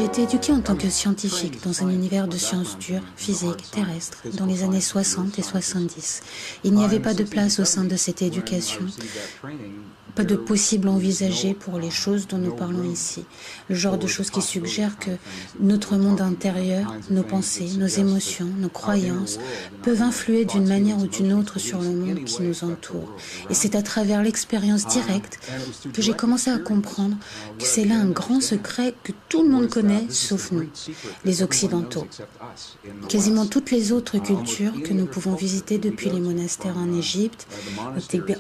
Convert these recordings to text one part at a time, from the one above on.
J'ai été éduquée en tant que scientifique dans un univers de sciences dures, physiques, terrestres, dans les années 60 et 70. Il n'y avait pas de place au sein de cette éducation, pas de possible envisagé pour les choses dont nous parlons ici. Le genre de choses qui suggèrent que notre monde intérieur, nos pensées, nos émotions, nos croyances peuvent influer d'une manière ou d'une autre sur le monde qui nous entoure. Et c'est à travers l'expérience directe que j'ai commencé à comprendre que c'est là un grand secret que tout le monde connaît, sauf nous, les Occidentaux. Quasiment toutes les autres cultures que nous pouvons visiter depuis les monastères en Égypte,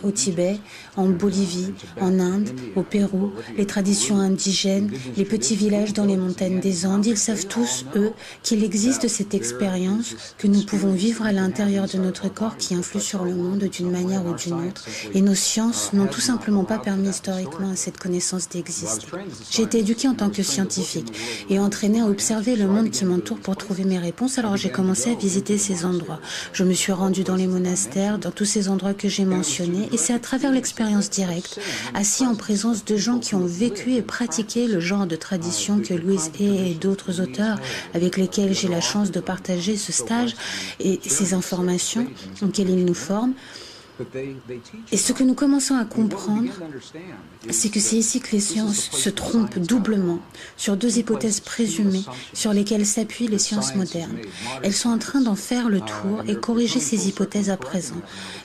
au Tibet, en Bolivie, en Inde, au Pérou, les traditions indigènes, les petits villages dans les montagnes des Andes, ils savent tous, eux, qu'il existe cette expérience que nous pouvons vivre à l'intérieur de notre corps qui influe sur le monde d'une manière ou d'une autre. Et nos sciences n'ont tout simplement pas permis historiquement à cette connaissance d'exister. J'ai été éduquée en tant que scientifique et entraînée à observer le monde qui m'entoure pour trouver mes réponses, alors j'ai commencé à visiter ces endroits. Je me suis rendue dans les monastères, dans tous ces endroits que j'ai mentionnés, et c'est à travers l'expérience directe, assis en présence de gens qui ont vécu et pratiqué le genre de tradition que Louise Hay et d'autres auteurs avec lesquels j'ai la chance de partager ce stage et ces informations auxquelles ils nous forment. Et ce que nous commençons à comprendre, c'est que c'est ici que les sciences se trompent doublement sur deux hypothèses présumées sur lesquelles s'appuient les sciences modernes. Elles sont en train d'en faire le tour et corriger ces hypothèses à présent.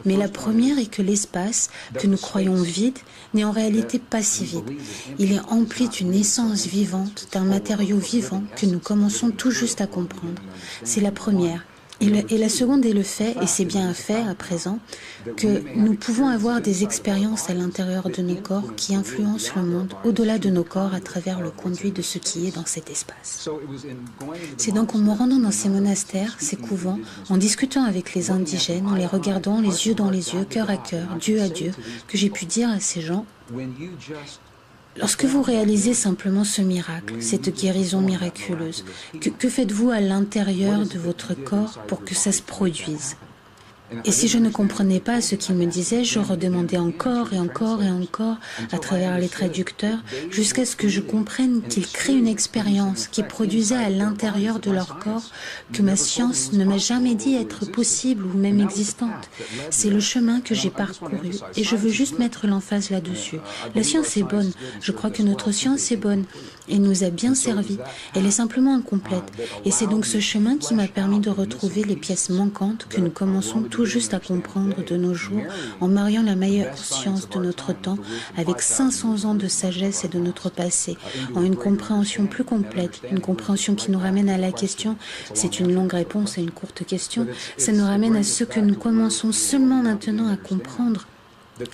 Mais la première est que l'espace, que nous croyons vide, n'est en réalité pas si vide. Il est empli d'une essence vivante, d'un matériau vivant que nous commençons tout juste à comprendre. C'est la première. Et la seconde est le fait, et c'est bien un fait à présent, que nous pouvons avoir des expériences à l'intérieur de nos corps qui influencent le monde au-delà de nos corps à travers le conduit de ce qui est dans cet espace. C'est donc en me rendant dans ces monastères, ces couvents, en discutant avec les indigènes, en les regardant les yeux dans les yeux, cœur à cœur, Dieu à Dieu, que j'ai pu dire à ces gens: lorsque vous réalisez simplement ce miracle, cette guérison miraculeuse, que faites-vous à l'intérieur de votre corps pour que ça se produise ? Et si je ne comprenais pas ce qu'il me disait, je redemandais encore et encore et encore à travers les traducteurs jusqu'à ce que je comprenne qu'ils créent une expérience qui produisait à l'intérieur de leur corps que ma science ne m'a jamais dit être possible ou même existante. C'est le chemin que j'ai parcouru et je veux juste mettre l'emphase là-dessus. La science est bonne, je crois que notre science est bonne et nous a bien servi. Elle est simplement incomplète et c'est donc ce chemin qui m'a permis de retrouver les pièces manquantes que nous commençons tout juste à comprendre de nos jours en mariant la meilleure science de notre temps avec 500 ans de sagesse et de notre passé, en une compréhension plus complète, une compréhension qui nous ramène à la question, c'est une longue réponse à une courte question, ça nous ramène à ce que nous commençons seulement maintenant à comprendre.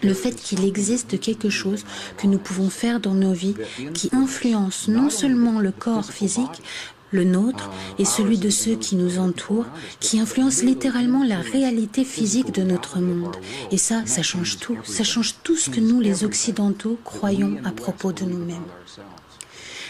Le fait qu'il existe quelque chose que nous pouvons faire dans nos vies qui influence non seulement le corps physique, le nôtre et celui de ceux qui nous entourent, qui influence littéralement la réalité physique de notre monde. Et ça change tout. Ça change tout ce que nous, les Occidentaux, croyons à propos de nous-mêmes.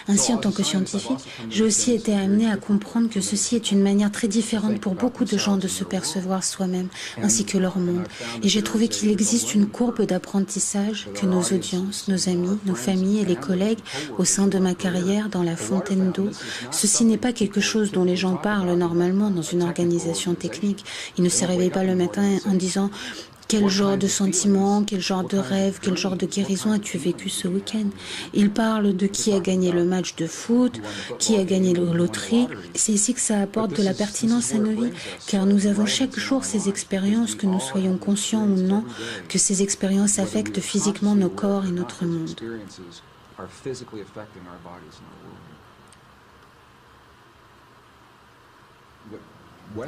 Ainsi, en tant que scientifique, j'ai aussi été amenée à comprendre que ceci est une manière très différente pour beaucoup de gens de se percevoir soi-même, ainsi que leur monde. Et j'ai trouvé qu'il existe une courbe d'apprentissage que nos audiences, nos amis, nos familles et les collègues, au sein de ma carrière, dans la fontaine d'eau, ceci n'est pas quelque chose dont les gens parlent normalement dans une organisation technique. Ils ne se réveillent pas le matin en disant: quel genre de sentiments, quel genre de rêve, quel genre de guérison as-tu vécu ce week-end? Il parle de qui a gagné le match de foot, qui a gagné la loterie. C'est ici que ça apporte de la pertinence à nos vies, car nous avons chaque jour ces expériences, que nous soyons conscients ou non, que ces expériences affectent physiquement nos corps et notre monde.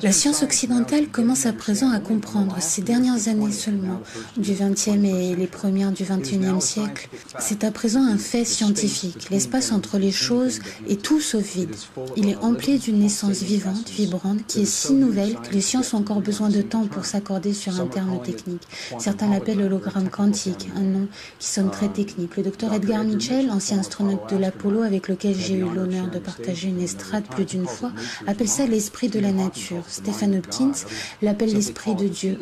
La science occidentale commence à présent à comprendre, ces dernières années seulement, du XXe et les premières du XXIe siècle, c'est à présent un fait scientifique. L'espace entre les choses est tout sauf vide. Il est empli d'une essence vivante, vibrante, qui est si nouvelle que les sciences ont encore besoin de temps pour s'accorder sur un terme technique. Certains l'appellent l'hologramme quantique, un nom qui sonne très technique. Le docteur Edgar Mitchell, ancien astronaute de l'Apollo avec lequel j'ai eu l'honneur de partager une estrade plus d'une fois, appelle ça l'esprit de la nature. nature. Stephen Hopkins l'appelle l'esprit de Dieu.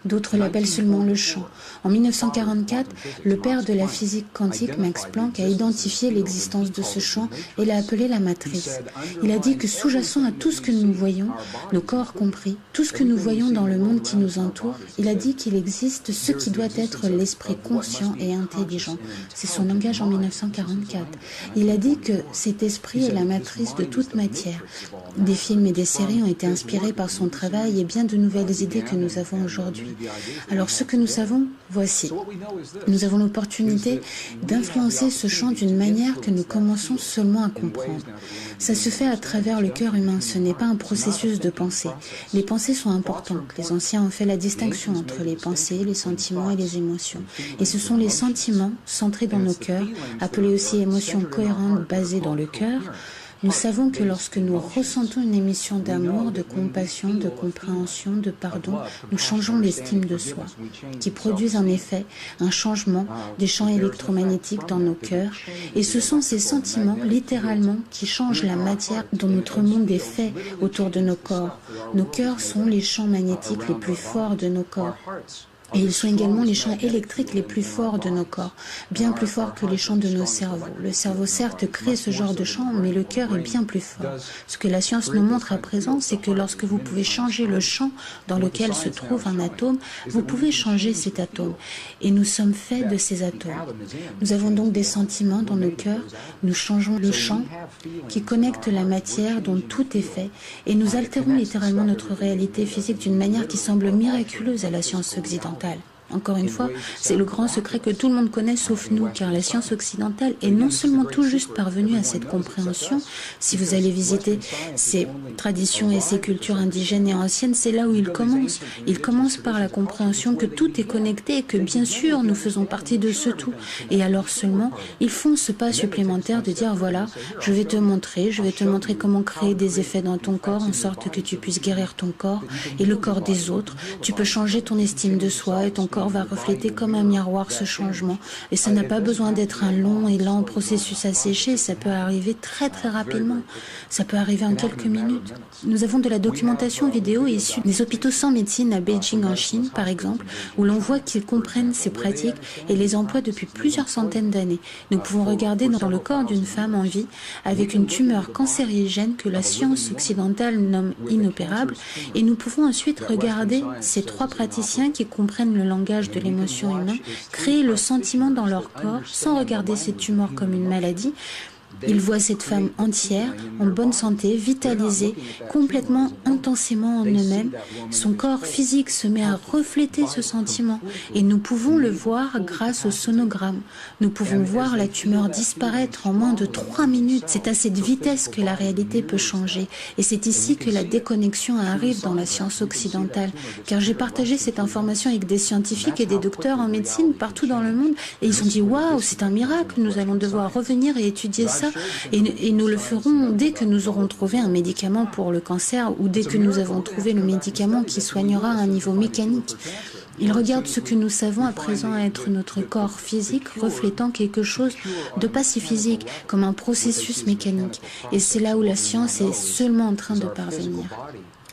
D'autres l'appellent seulement le champ. En 1944, le père de la physique quantique, Max Planck, a identifié l'existence de ce champ et l'a appelé la matrice. Il a dit que sous-jacent à tout ce que nous voyons, nos corps compris, tout ce que nous voyons dans le monde qui nous entoure, il a dit qu'il existe ce qui doit être l'esprit conscient et intelligent. C'est son langage en 1944. Il a dit que cet esprit est la matrice de toute matière. Des films et des séries ont été inspirés par son travail et bien de nouvelles idées que nous avons aujourd'hui. Alors ce que nous savons, voici. Nous avons l'opportunité d'influencer ce champ d'une manière que nous commençons seulement à comprendre. Ça se fait à travers le cœur humain, ce n'est pas un processus de pensée. Les pensées sont importantes. Les anciens ont fait la distinction entre les pensées, les sentiments et les émotions. Et ce sont les sentiments centrés dans nos cœurs, appelés aussi émotions cohérentes basées dans le cœur. Nous savons que lorsque nous ressentons une émotion d'amour, de compassion, de compréhension, de pardon, nous changeons l'estime de soi, qui produisent en effet un changement des champs électromagnétiques dans nos cœurs. Et ce sont ces sentiments, littéralement, qui changent la matière dont notre monde est fait autour de nos corps. Nos cœurs sont les champs magnétiques les plus forts de nos corps. Et ils sont également les champs électriques les plus forts de nos corps, bien plus forts que les champs de nos cerveaux. Le cerveau, certes, crée ce genre de champ, mais le cœur est bien plus fort. Ce que la science nous montre à présent, c'est que lorsque vous pouvez changer le champ dans lequel se trouve un atome, vous pouvez changer cet atome. Et nous sommes faits de ces atomes. Nous avons donc des sentiments dans nos cœurs, nous changeons le champ qui connecte la matière dont tout est fait, et nous altérons littéralement notre réalité physique d'une manière qui semble miraculeuse à la science occidentale. Encore une fois, c'est le grand secret que tout le monde connaît sauf nous, car la science occidentale est non seulement tout juste parvenue à cette compréhension. Si vous allez visiter ces traditions et ces cultures indigènes et anciennes, c'est là où ils commencent. Ils commencent par la compréhension que tout est connecté et que bien sûr nous faisons partie de ce tout. Et alors seulement, ils font ce pas supplémentaire de dire voilà, je vais te montrer comment créer des effets dans ton corps en sorte que tu puisses guérir ton corps et le corps des autres. Tu peux changer ton estime de soi et ton corps va refléter comme un miroir ce changement. Et ça n'a pas besoin d'être un long et lent processus à sécher, ça peut arriver très très rapidement. Ça peut arriver en quelques minutes. Nous avons de la documentation vidéo issue des hôpitaux sans médecine à Beijing en Chine, par exemple, où l'on voit qu'ils comprennent ces pratiques et les emploient depuis plusieurs centaines d'années. Nous pouvons regarder dans le corps d'une femme en vie avec une tumeur cancérigène que la science occidentale nomme inopérable et nous pouvons ensuite regarder ces trois praticiens qui comprennent le langage de l'émotion humaine, créer le sentiment dans leur corps sans regarder cette tumeur comme une maladie. Ils voient cette femme entière, en bonne santé, vitalisée, complètement, intensément en eux-mêmes. Son corps physique se met à refléter ce sentiment et nous pouvons le voir grâce au sonogramme. Nous pouvons voir la tumeur disparaître en moins de 3 minutes. C'est à cette vitesse que la réalité peut changer. Et c'est ici que la déconnexion arrive dans la science occidentale. Car j'ai partagé cette information avec des scientifiques et des docteurs en médecine partout dans le monde et ils ont dit « Waouh, c'est un miracle, nous allons devoir revenir et étudier ça. » Et nous le ferons dès que nous aurons trouvé un médicament pour le cancer ou dès que nous avons trouvé le médicament qui soignera à un niveau mécanique. Ils regardent ce que nous savons à présent être notre corps physique reflétant quelque chose de pas si physique, comme un processus mécanique. Et c'est là où la science est seulement en train de parvenir.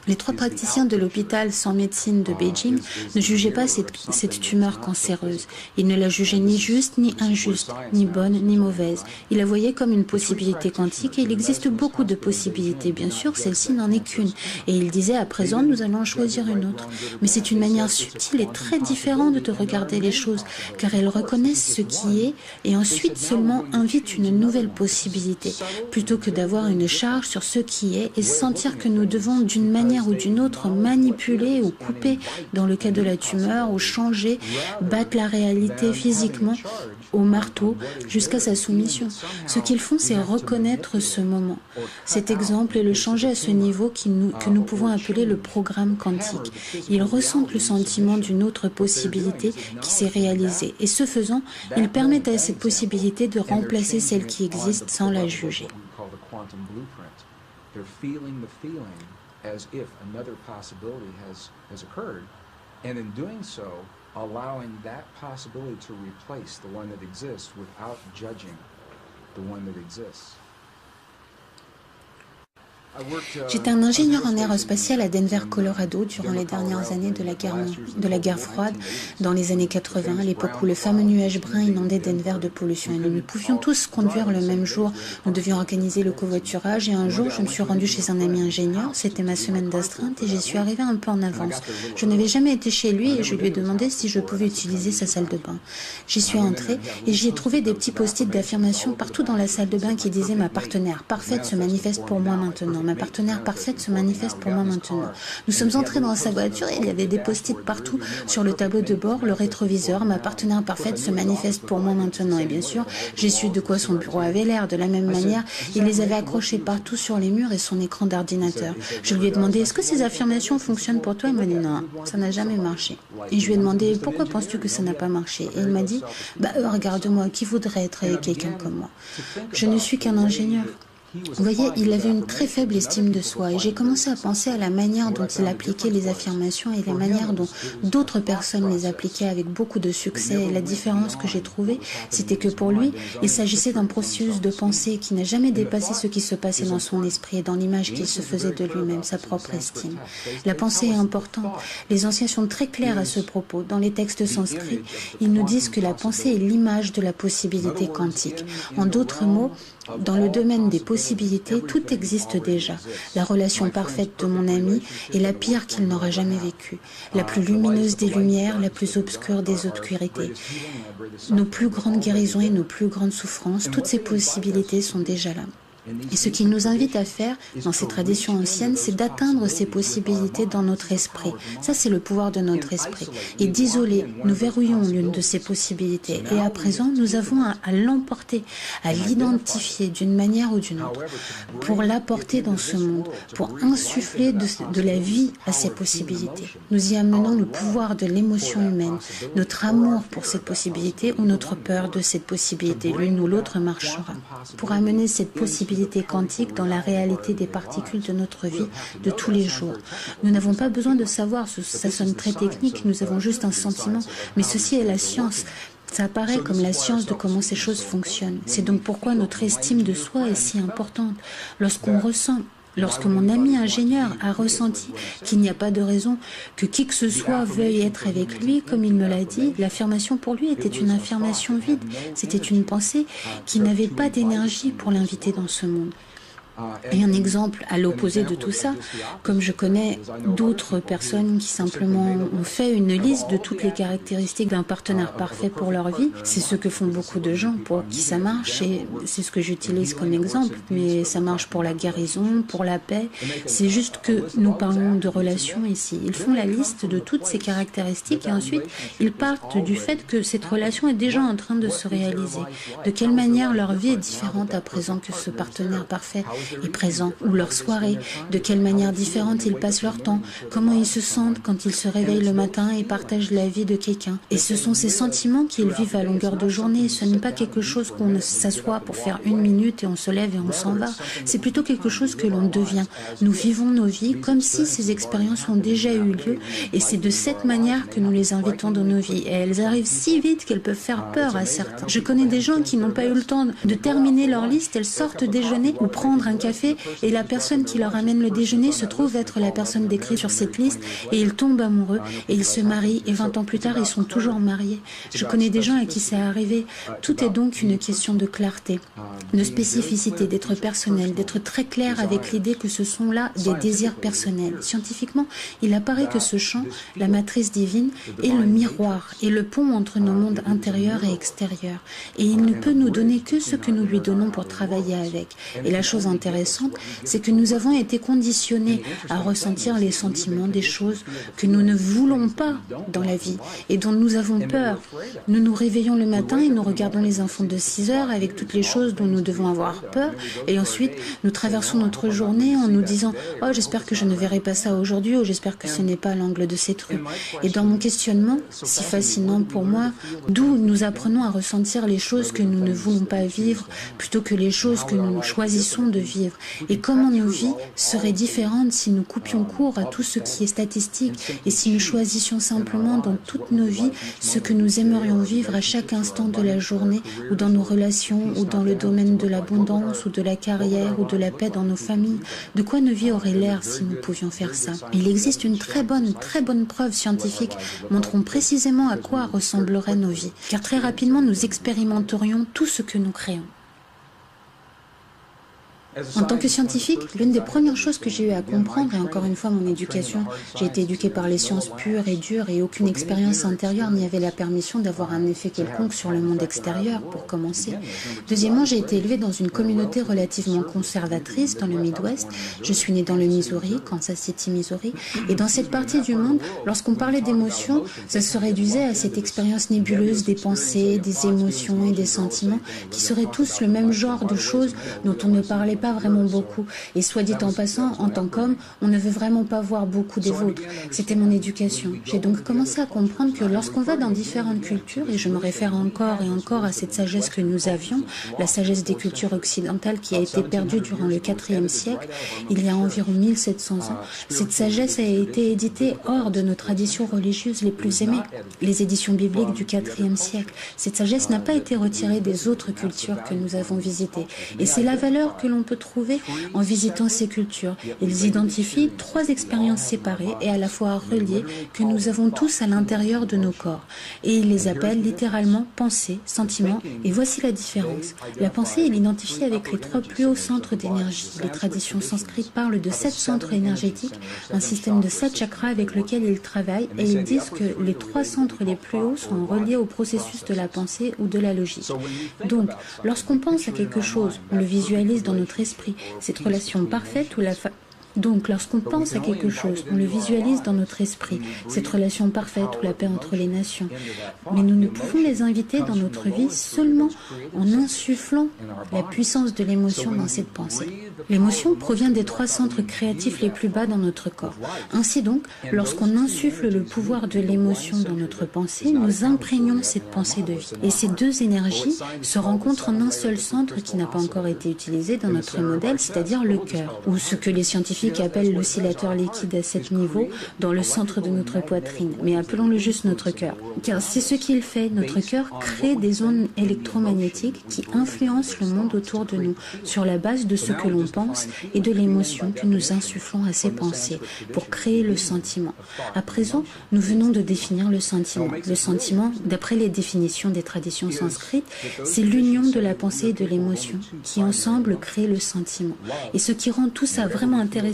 Les trois praticiens de l'hôpital sans médecine de Beijing ne jugeaient pas cette tumeur cancéreuse. Ils ne la jugeaient ni juste ni injuste, ni bonne ni mauvaise. Ils la voyaient comme une possibilité quantique et il existe beaucoup de possibilités. Bien sûr, celle-ci n'en est qu'une. Et ils disaient à présent, nous allons en choisir une autre. Mais c'est une manière subtile et très différente de regarder les choses, car elles reconnaissent ce qui est et ensuite seulement invitent une nouvelle possibilité, plutôt que d'avoir une charge sur ce qui est et sentir que nous devons d'une manière ou d'une autre manipuler ou couper dans le cas de la tumeur ou changer, battre la réalité physiquement au marteau jusqu'à sa soumission. Ce qu'ils font, c'est reconnaître ce moment, cet exemple et le changer à ce niveau que nous pouvons appeler le programme quantique. Ils ressentent le sentiment d'une autre possibilité qui s'est réalisée et ce faisant, ils permettent à cette possibilité de remplacer celle qui existe sans la juger. As if another possibility has occurred, and in doing so, allowing that possibility to replace the one that exists without judging the one that exists. J'étais un ingénieur en aérospatial à Denver, Colorado, durant les dernières années de la guerre froide, dans les années 80, à l'époque où le fameux nuage brun inondait Denver de pollution. Et nous ne pouvions tous conduire le même jour. Nous devions organiser le covoiturage. Et un jour, je me suis rendue chez un ami ingénieur. C'était ma semaine d'astreinte et j'y suis arrivée un peu en avance. Je n'avais jamais été chez lui et je lui ai demandé si je pouvais utiliser sa salle de bain. J'y suis entrée et j'y ai trouvé des petits post-it d'affirmation partout dans la salle de bain qui disaient « Ma partenaire parfaite se manifeste pour moi maintenant. Ma partenaire parfaite se manifeste pour moi maintenant. » Nous sommes entrés dans sa voiture et il y avait des post-it partout sur le tableau de bord, le rétroviseur. « Ma partenaire parfaite se manifeste pour moi maintenant. » Et bien sûr, j'ai su de quoi son bureau avait l'air. De la même manière, il les avait accrochés partout sur les murs et son écran d'ordinateur. Je lui ai demandé « Est-ce que ces affirmations fonctionnent pour toi ?» Il m'a dit « Non, ça n'a jamais marché. » Et je lui ai demandé « Pourquoi penses-tu que ça n'a pas marché ?» Et il m'a dit « Regarde-moi, qui voudrait être avec quelqu'un comme moi? Je ne suis qu'un ingénieur. » Vous voyez, il avait une très faible estime de soi et j'ai commencé à penser à la manière dont il appliquait les affirmations et la manière dont d'autres personnes les appliquaient avec beaucoup de succès. Et la différence que j'ai trouvée, c'était que pour lui, il s'agissait d'un processus de pensée qui n'a jamais dépassé ce qui se passait dans son esprit et dans l'image qu'il se faisait de lui-même, sa propre estime. La pensée est importante. Les anciens sont très clairs à ce propos. Dans les textes sanscrits, ils nous disent que la pensée est l'image de la possibilité quantique. En d'autres mots, dans le domaine des possibilités, tout existe déjà. La relation parfaite de mon ami est la pire qu'il n'aura jamais vécue, la plus lumineuse des lumières, la plus obscure des obscurités. Nos plus grandes guérisons et nos plus grandes souffrances, toutes ces possibilités sont déjà là. Et ce qu'il nous invite à faire, dans ces traditions anciennes, c'est d'atteindre ces possibilités dans notre esprit. Ça, c'est le pouvoir de notre esprit. Et d'isoler, nous verrouillons l'une de ces possibilités. Et à présent, nous avons à l'emporter, à l'identifier d'une manière ou d'une autre, pour l'apporter dans ce monde, pour insuffler de la vie à ces possibilités. Nous y amenons le pouvoir de l'émotion humaine, notre amour pour cette possibilité ou notre peur de cette possibilité. L'une ou l'autre marchera. Pour amener cette possibilité quantique dans la réalité des particules de notre vie de tous les jours. Nous n'avons pas besoin de savoir, ça sonne très technique, nous avons juste un sentiment, mais ceci est la science. Ça apparaît comme la science de comment ces choses fonctionnent. C'est donc pourquoi notre estime de soi est si importante. Lorsque mon ami ingénieur a ressenti qu'il n'y a pas de raison que qui que ce soit veuille être avec lui, comme il me l'a dit, l'affirmation pour lui était une affirmation vide. C'était une pensée qui n'avait pas d'énergie pour l'inviter dans ce monde. Et un exemple à l'opposé de tout ça, comme je connais d'autres personnes qui simplement ont fait une liste de toutes les caractéristiques d'un partenaire parfait pour leur vie, c'est ce que font beaucoup de gens pour qui ça marche et c'est ce que j'utilise comme exemple, mais ça marche pour la guérison, pour la paix, c'est juste que nous parlons de relations ici. Ils font la liste de toutes ces caractéristiques et ensuite ils partent du fait que cette relation est déjà en train de se réaliser. De quelle manière leur vie est différente à présent que ce partenaire parfait est présent, ou leur soirée, de quelle manière différente ils passent leur temps, comment ils se sentent quand ils se réveillent le matin et partagent la vie de quelqu'un. Et ce sont ces sentiments qu'ils vivent à longueur de journée. Ce n'est pas quelque chose qu'on s'assoit pour faire 1 minute et on se lève et on s'en va. C'est plutôt quelque chose que l'on devient. Nous vivons nos vies comme si ces expériences ont déjà eu lieu et c'est de cette manière que nous les invitons dans nos vies. Et elles arrivent si vite qu'elles peuvent faire peur à certains. Je connais des gens qui n'ont pas eu le temps de terminer leur liste, elles sortent déjeuner ou prendre un café et la personne qui leur amène le déjeuner se trouve être la personne décrite sur cette liste et ils tombent amoureux et ils se marient et 20 ans plus tard ils sont toujours mariés. Je connais des gens à qui c'est arrivé. Tout est donc une question de clarté, de spécificité, d'être personnel, d'être très clair avec l'idée que ce sont là des désirs personnels. Scientifiquement, il apparaît que ce champ, la matrice divine, est le miroir et le pont entre nos mondes intérieurs et extérieurs. Et il ne peut nous donner que ce que nous lui donnons pour travailler avec. Et la chose intéressante, c'est que nous avons été conditionnés à ressentir les sentiments des choses que nous ne voulons pas dans la vie et dont nous avons peur. Nous nous réveillons le matin et nous regardons les infos de 6 heures avec toutes les choses dont nous devons avoir peur et ensuite nous traversons notre journée en nous disant « Oh, j'espère que je ne verrai pas ça aujourd'hui » ou « J'espère que ce n'est pas l'angle de cette rue ». Et dans mon questionnement, si fascinant pour moi, d'où nous apprenons à ressentir les choses que nous ne voulons pas vivre plutôt que les choses que nous choisissons de vivre. vivre et comment nos vies seraient différentes si nous coupions court à tout ce qui est statistique et si nous choisissions simplement dans toutes nos vies ce que nous aimerions vivre à chaque instant de la journée ou dans nos relations ou dans le domaine de l'abondance ou de la carrière ou de la paix dans nos familles. De quoi nos vies auraient l'air si nous pouvions faire ça? Il existe une très bonne preuve scientifique montrant précisément à quoi ressembleraient nos vies, car très rapidement nous expérimenterions tout ce que nous créons. En tant que scientifique, l'une des premières choses que j'ai eu à comprendre, et encore une fois mon éducation, j'ai été éduquée par les sciences pures et dures et aucune expérience intérieure n'y avait la permission d'avoir un effet quelconque sur le monde extérieur, pour commencer. Deuxièmement, j'ai été élevée dans une communauté relativement conservatrice dans le Midwest. Je suis née dans le Missouri, Kansas City, Missouri, et dans cette partie du monde, lorsqu'on parlait d'émotions, ça se réduisait à cette expérience nébuleuse des pensées, des émotions et des sentiments qui seraient tous le même genre de choses dont on ne parlait pas vraiment beaucoup. Et soit dit en passant, en tant qu'homme, on ne veut vraiment pas voir beaucoup des vôtres. C'était mon éducation. J'ai donc commencé à comprendre que lorsqu'on va dans différentes cultures, et je me réfère encore et encore à cette sagesse que nous avions, la sagesse des cultures occidentales qui a été perdue durant le IVe siècle, il y a environ 1700 ans, cette sagesse a été éditée hors de nos traditions religieuses les plus aimées, les éditions bibliques du IVe siècle. Cette sagesse n'a pas été retirée des autres cultures que nous avons visitées. Et c'est la valeur que l'on peut trouver en visitant ces cultures. Ils identifient 3 expériences séparées et à la fois reliées que nous avons tous à l'intérieur de nos corps. Et ils les appellent littéralement pensée, sentiment. Et voici la différence. La pensée est identifiée avec les 3 plus hauts centres d'énergie. Les traditions sanskrites parlent de 7 centres énergétiques, un système de 7 chakras avec lequel ils travaillent et ils disent que les 3 centres les plus hauts sont reliés au processus de la pensée ou de la logique. Donc, lorsqu'on pense à quelque chose, on le visualise dans notre esprit, cette relation parfaite où Donc, lorsqu'on pense à quelque chose, on le visualise dans notre esprit, cette relation parfaite ou la paix entre les nations. Mais nous ne pouvons les inviter dans notre vie seulement en insufflant la puissance de l'émotion dans cette pensée. L'émotion provient des 3 centres créatifs les plus bas dans notre corps. Ainsi donc, lorsqu'on insuffle le pouvoir de l'émotion dans notre pensée, nous imprégnons cette pensée de vie. Et ces 2 énergies se rencontrent en un seul centre qui n'a pas encore été utilisé dans notre modèle, c'est-à-dire le cœur, ou ce que les scientifiques appelle l'oscillateur liquide à 7 niveaux dans le centre de notre poitrine, mais appelons-le juste notre cœur. Car c'est ce qu'il fait, notre cœur crée des ondes électromagnétiques qui influencent le monde autour de nous sur la base de ce que l'on pense et de l'émotion que nous insufflons à ces pensées pour créer le sentiment. À présent, nous venons de définir le sentiment. Le sentiment, d'après les définitions des traditions sanskrites, c'est l'union de la pensée et de l'émotion qui ensemble créent le sentiment. Et ce qui rend tout ça vraiment intéressant,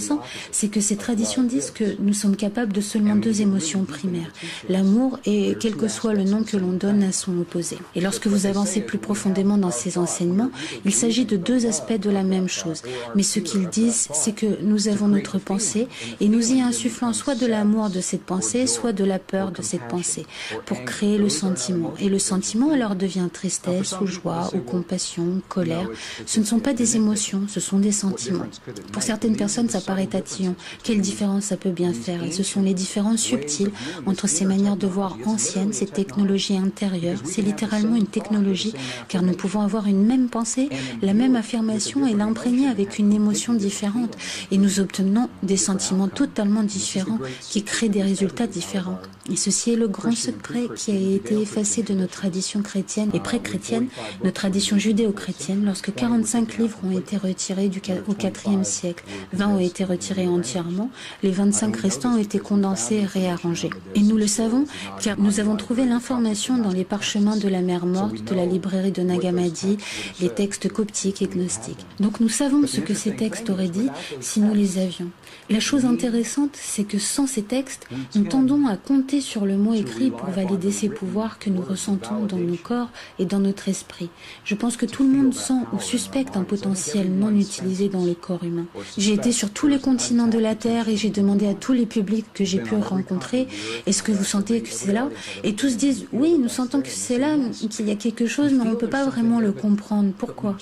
c'est que ces traditions disent que nous sommes capables de seulement 2 émotions primaires, l'amour et quel que soit le nom que l'on donne à son opposé. Et lorsque vous avancez plus profondément dans ces enseignements, il s'agit de 2 aspects de la même chose. Mais ce qu'ils disent, c'est que nous avons notre pensée et nous y insufflons soit de l'amour de cette pensée, soit de la peur de cette pensée, pour créer le sentiment. Et le sentiment alors devient tristesse ou joie ou compassion, ou colère. Ce ne sont pas des émotions, ce sont des sentiments. Pour certaines personnes, ça paraît tatillon. Quelle différence ça peut bien faire? Et ce sont les différences subtiles entre ces manières de voir anciennes, ces technologies intérieures. C'est littéralement une technologie, car nous pouvons avoir une même pensée, la même affirmation et l'imprégner avec une émotion différente. Et nous obtenons des sentiments totalement différents qui créent des résultats différents. Et ceci est le grand secret qui a été effacé de nos traditions chrétiennes et pré-chrétiennes, nos traditions judéo-chrétiennes, lorsque 45 livres ont été retirés au IVe siècle. 20 ont été retirés entièrement, les 25 restants ont été condensés et réarrangés. Et nous le savons car nous avons trouvé l'information dans les parchemins de la mer morte, de la librairie de Nag Hammadi, les textes coptiques et gnostiques. Donc nous savons ce que ces textes auraient dit si nous les avions. La chose intéressante, c'est que sans ces textes, nous tendons à compter sur le mot écrit pour valider ces pouvoirs que nous ressentons dans nos corps et dans notre esprit. Je pense que tout le monde sent ou suspecte un potentiel non utilisé dans le corps humain. J'ai été sur tous les continents de la Terre et j'ai demandé à tous les publics que j'ai pu rencontrer, est-ce que vous sentez que c'est là? Et tous disent, oui, nous sentons que c'est là, qu'il y a quelque chose, mais on ne peut pas vraiment le comprendre. Pourquoi?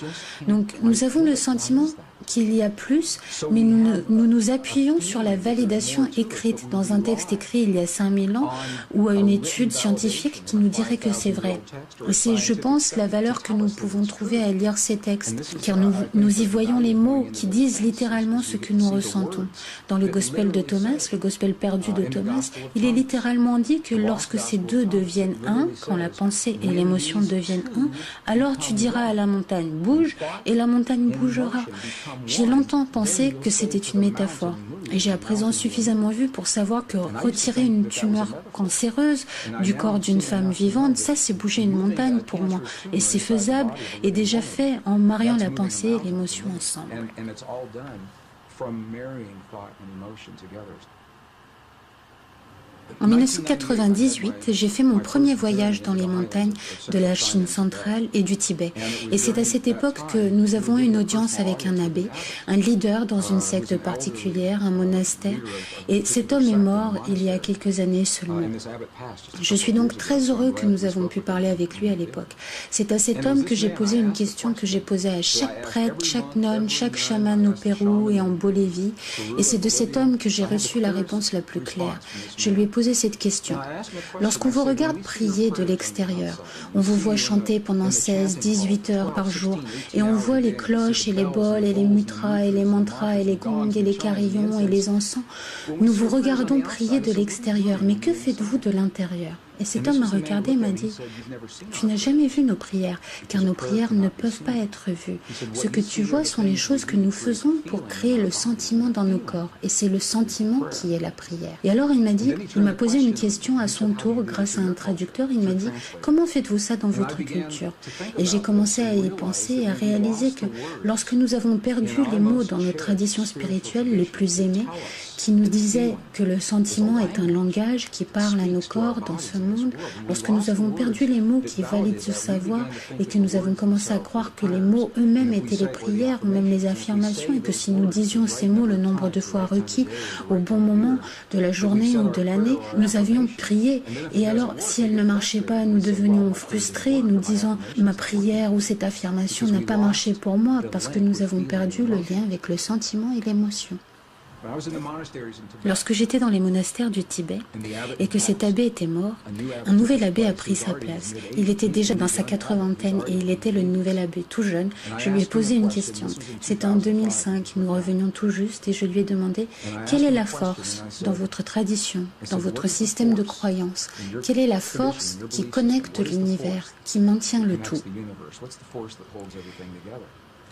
Donc, nous avons le sentiment qu'il y a plus, mais nous appuyons sur la validation écrite dans un texte écrit il y a 5000 ans ou à une étude scientifique qui nous dirait que c'est vrai. C'est, je pense, la valeur que nous pouvons trouver à lire ces textes, car nous y voyons les mots qui disent littéralement ce que nous ressentons. Dans le Gospel de Thomas, le Gospel perdu de Thomas, il est littéralement dit que lorsque ces deux deviennent un, quand la pensée et l'émotion deviennent un, alors tu diras à la montagne « bouge » et la montagne bougera. J'ai longtemps pensé que c'était une métaphore et j'ai à présent suffisamment vu pour savoir que retirer une tumeur cancéreuse du corps d'une femme vivante, ça c'est bouger une montagne pour moi et c'est faisable et déjà fait en mariant la pensée et l'émotion ensemble. En 1998, j'ai fait mon premier voyage dans les montagnes de la Chine centrale et du Tibet. Et c'est à cette époque que nous avons eu une audience avec un abbé, un leader dans une secte particulière, un monastère. Et cet homme est mort il y a quelques années seulement. Je suis donc très heureux que nous avons pu parler avec lui à l'époque. C'est à cet homme que j'ai posé une question que j'ai posée à chaque prêtre, chaque nonne, chaque chaman au Pérou et en Bolivie. Et c'est de cet homme que j'ai reçu la réponse la plus claire. Je lui ai posé cette question. Lorsqu'on vous regarde prier de l'extérieur, on vous voit chanter pendant 16, 18 heures par jour et on voit les cloches et les bols et les mudras et les mantras et les gongs et les carillons et les encens. Nous vous regardons prier de l'extérieur, mais que faites-vous de l'intérieur ? Et cet homme m'a regardé et m'a dit « Tu n'as jamais vu nos prières, car nos prières ne peuvent pas être vues. Ce que tu vois sont les choses que nous faisons pour créer le sentiment dans nos corps, et c'est le sentiment qui est la prière. » Et alors il m'a posé une question à son tour grâce à un traducteur. Il m'a dit « Comment faites-vous ça dans votre culture ?» Et j'ai commencé à y penser et à réaliser que lorsque nous avons perdu les mots dans nos traditions spirituelles les plus aimées, qui nous disaient que le sentiment est un langage qui parle à nos corps dans ce monde, lorsque nous avons perdu les mots qui valident ce savoir et que nous avons commencé à croire que les mots eux-mêmes étaient les prières ou même les affirmations et que si nous disions ces mots le nombre de fois requis au bon moment de la journée ou de l'année, nous avions prié. Et alors, si elle ne marchait pas, nous devenions frustrés, nous disant « ma prière ou cette affirmation n'a pas marché pour moi » parce que nous avons perdu le lien avec le sentiment et l'émotion. Lorsque j'étais dans les monastères du Tibet et que cet abbé était mort, un nouvel abbé a pris sa place. Il était déjà dans sa 80aine et il était le nouvel abbé tout jeune. Je lui ai posé une question. C'était en 2005, nous revenions tout juste et je lui ai demandé quelle est la force dans votre tradition, dans votre système de croyance? Quelle est la force qui connecte l'univers, qui maintient le tout?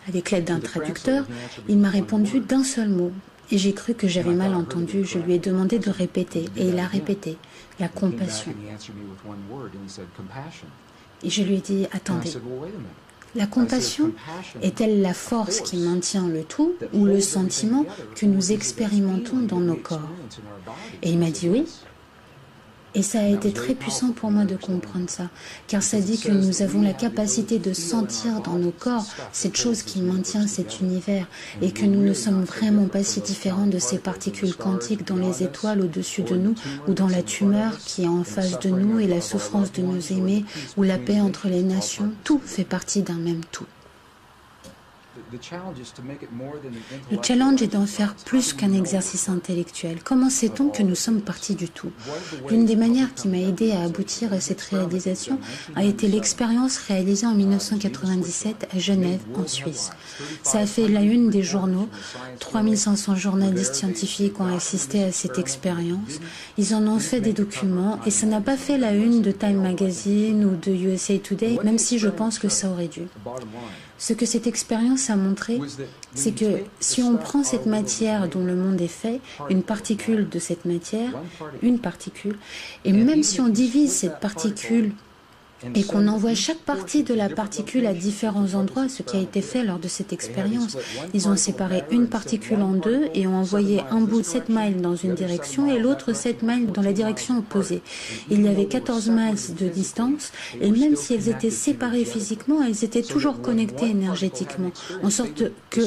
Avec l'aide d'un traducteur, il m'a répondu d'un seul mot. Et j'ai cru que j'avais mal entendu. Je lui ai demandé de répéter. Et il a répété. La compassion. Et je lui ai dit, attendez. La compassion est-elle la force qui maintient le tout ou le sentiment que nous expérimentons dans nos corps? Et il m'a dit oui. Et ça a été très puissant pour moi de comprendre ça, car ça dit que nous avons la capacité de sentir dans nos corps cette chose qui maintient cet univers et que nous ne sommes vraiment pas si différents de ces particules quantiques dans les étoiles au-dessus de nous ou dans la tumeur qui est en face de nous et la souffrance de nos aimés ou la paix entre les nations. Tout fait partie d'un même tout. Le challenge est d'en faire plus qu'un exercice intellectuel. Comment sait-on que nous sommes partis du tout? L'une des manières qui m'a aidé à aboutir à cette réalisation a été l'expérience réalisée en 1997 à Genève, en Suisse. Ça a fait la une des journaux. 3500 journalistes scientifiques ont assisté à cette expérience. Ils en ont fait des documents et ça n'a pas fait la une de Time Magazine ou de USA Today, même si je pense que ça aurait dû. Ce que cette expérience a montré, c'est que si on prend cette matière dont le monde est fait, une particule de cette matière, une particule, et même si on divise cette particule et qu'on envoie chaque partie de la particule à différents endroits, ce qui a été fait lors de cette expérience. Ils ont séparé une particule en deux et ont envoyé un bout de 7 miles dans une direction et l'autre 7 miles dans la direction opposée. Il y avait 14 miles de distance et même si elles étaient séparées physiquement, elles étaient toujours connectées énergétiquement, en sorte que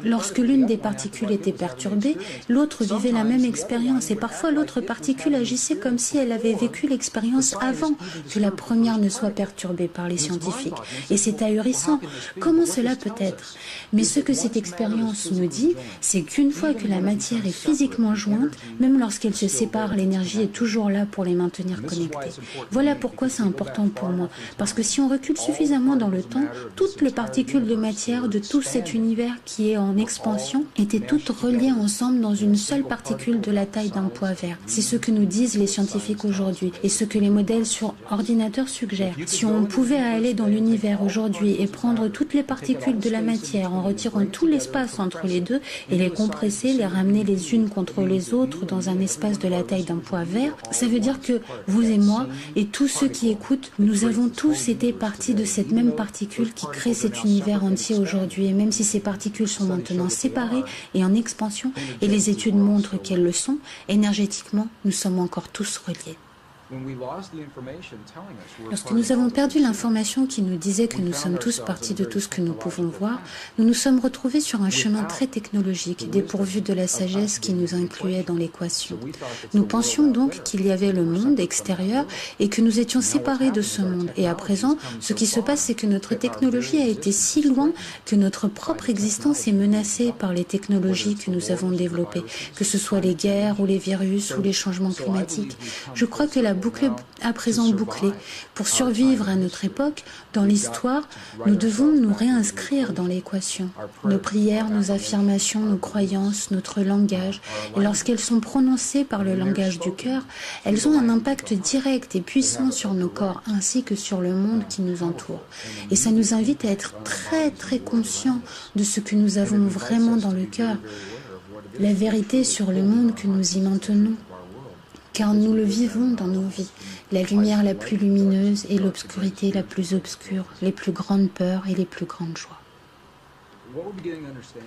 lorsque l'une des particules était perturbée, l'autre vivait la même expérience et parfois l'autre particule agissait comme si elle avait vécu l'expérience avant que la première ne soit perturbée par les scientifiques. Et c'est ahurissant. Comment cela peut être? Mais ce que cette expérience nous dit, c'est qu'une fois que la matière est physiquement jointe, même lorsqu'elle se sépare, l'énergie est toujours là pour les maintenir connectés. Voilà pourquoi c'est important pour moi. Parce que si on recule suffisamment dans le temps, toutes les particules de matière de tout cet univers qui est en expansion étaient toutes reliées ensemble dans une seule particule de la taille d'un pois vert. C'est ce que nous disent les scientifiques aujourd'hui et ce que les modèles sur ordinateur suggèrent. Si on pouvait aller dans l'univers aujourd'hui et prendre toutes les particules de la matière en retirant tout l'espace entre les deux et les compresser, les ramener les unes contre les autres dans un espace de la taille d'un pois vert, ça veut dire que vous et moi et tous ceux qui écoutent, nous avons tous été partie de cette même particule qui crée cet univers entier aujourd'hui. Et même si ces particules sont maintenant séparées et en expansion, et les études montrent qu'elles le sont, énergétiquement, nous sommes encore tous reliés. Lorsque nous avons perdu l'information qui nous disait que nous sommes tous partis de tout ce que nous pouvons voir, nous nous sommes retrouvés sur un chemin très technologique, dépourvu de la sagesse qui nous incluait dans l'équation. Nous pensions donc qu'il y avait le monde extérieur et que nous étions séparés de ce monde. Et à présent, ce qui se passe, c'est que notre technologie a été si loin que notre propre existence est menacée par les technologies que nous avons développées, que ce soit les guerres ou les virus ou les changements climatiques. Je crois que la boucle est à présent bouclée. Pour survivre à notre époque, dans l'histoire, nous devons nous réinscrire dans l'équation. Nos prières, nos affirmations, nos croyances, notre langage, et lorsqu'elles sont prononcées par le langage du cœur, elles ont un impact direct et puissant sur nos corps ainsi que sur le monde qui nous entoure. Et ça nous invite à être très très conscients de ce que nous avons vraiment dans le cœur, la vérité sur le monde que nous y maintenons. Car nous le vivons dans nos vies, la lumière la plus lumineuse et l'obscurité la plus obscure, les plus grandes peurs et les plus grandes joies.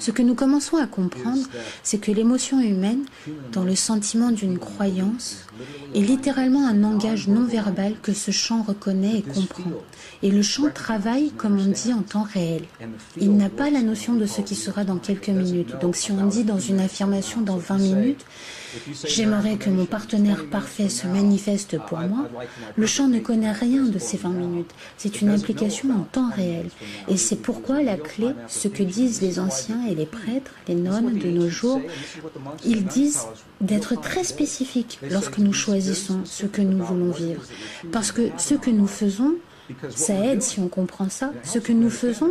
Ce que nous commençons à comprendre, c'est que l'émotion humaine, dans le sentiment d'une croyance, est littéralement un langage non verbal que ce champ reconnaît et comprend. Et le champ travaille, comme on dit, en temps réel. Il n'a pas la notion de ce qui sera dans quelques minutes. Donc si on dit dans une affirmation dans 20 minutes, j'aimerais que mon partenaire parfait se manifeste pour moi, le champ ne connaît rien de ces 20 minutes. C'est une implication en temps réel. Et c'est pourquoi la clé, ce que disent les anciens et les prêtres, les nonnes de nos jours, ils disent d'être très spécifiques lorsque nous choisissons ce que nous voulons vivre. Parce que ce que nous faisons, ça aide si on comprend ça, ce que nous faisons,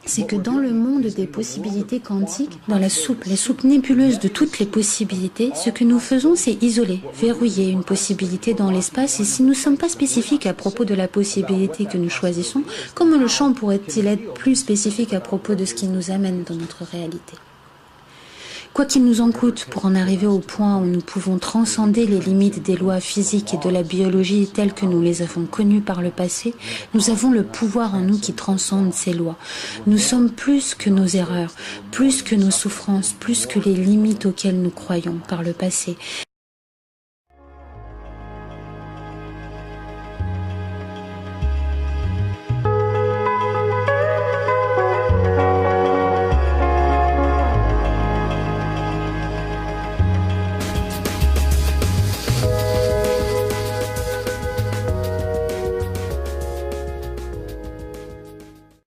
c'est que dans le monde des possibilités quantiques, dans les soupes nébuleuses de toutes les possibilités, ce que nous faisons, c'est isoler, verrouiller une possibilité dans l'espace. Et si nous ne sommes pas spécifiques à propos de la possibilité que nous choisissons, comment le champ pourrait-il être plus spécifique à propos de ce qui nous amène dans notre réalité ? Quoi qu'il nous en coûte pour en arriver au point où nous pouvons transcender les limites des lois physiques et de la biologie telles que nous les avons connues par le passé, nous avons le pouvoir en nous qui transcende ces lois. Nous sommes plus que nos erreurs, plus que nos souffrances, plus que les limites auxquelles nous croyons par le passé.